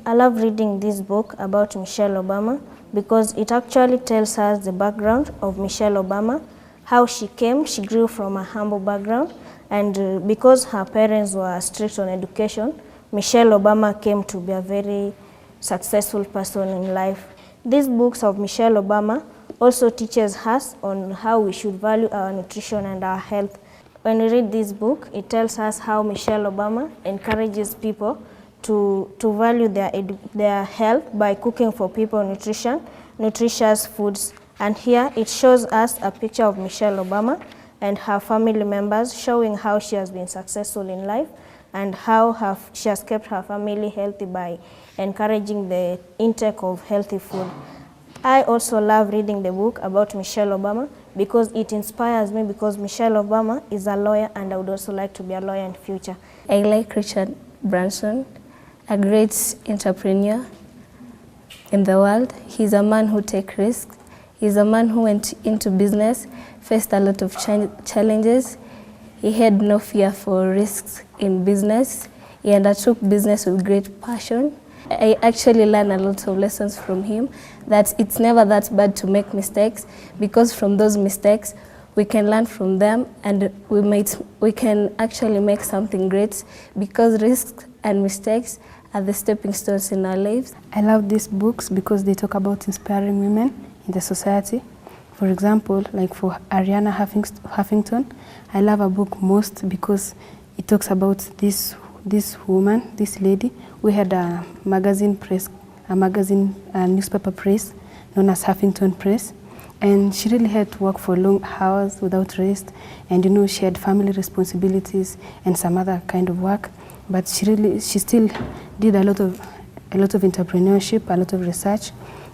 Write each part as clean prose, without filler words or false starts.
I love reading this book about Michelle Obama because it actually tells us the background of Michelle Obama, how she grew from a humble background, and because her parents were strict on education, Michelle Obama came to be a very successful person in life. These books of Michelle Obama also teaches us on how we should value our nutrition and our health. When we read this book, it tells us how Michelle Obama encourages people to value their health by cooking for people nutritious foods. And here it shows us a picture of Michelle Obama and her family members, showing how she has been successful in life and how she has kept her family healthy by encouraging the intake of healthy food. I also love reading the book about Michelle Obama because it inspires me, because Michelle Obama is a lawyer and I would also like to be a lawyer in the future. I like Richard Branson, a great entrepreneur in the world. He's a man who takes risks. He's a man who went into business, faced a lot of challenges. He had no fear for risks in business. He undertook business with great passion. I actually learned a lot of lessons from him, that it's never that bad to make mistakes, because from those mistakes we can learn from them and we can actually make something great, because risks and mistakes are the stepping stones in our lives. I love these books because they talk about inspiring women in the society. For example, like for Arianna Huffington, I love a book most because it talks about this woman, this lady, who had a newspaper press known as Huffington Press, and she really had to work for long hours without rest, and she had family responsibilities and some other kind of work, but she still did a lot of entrepreneurship, a lot of research,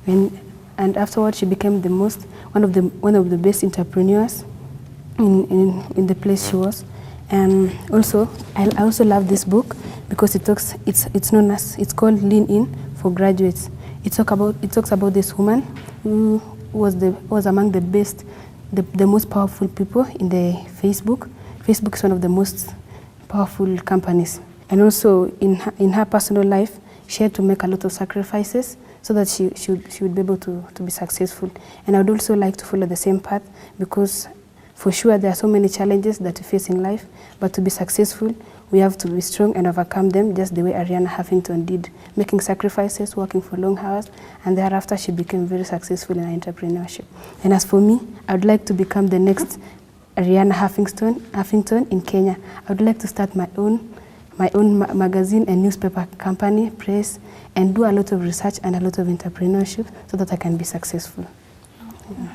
and afterwards she became one of the best entrepreneurs in the place she was. And also, I also love this book because it's called Lean In for Graduates. It talks about this woman who was among the most powerful people in the Facebook. Facebook is one of the most powerful companies. And also in her personal life, she had to make a lot of sacrifices so that she would be able to be successful. And I would also like to follow the same path, because for sure there are so many challenges that we face in life, but to be successful, we have to be strong and overcome them, just the way Arianna Huffington did, making sacrifices, working for long hours, and thereafter she became very successful in her entrepreneurship. And as for me, I would like to become the next Arianna Huffington in Kenya. I would like to start my own magazine and newspaper company, press, and do a lot of research and a lot of entrepreneurship so that I can be successful. Yeah.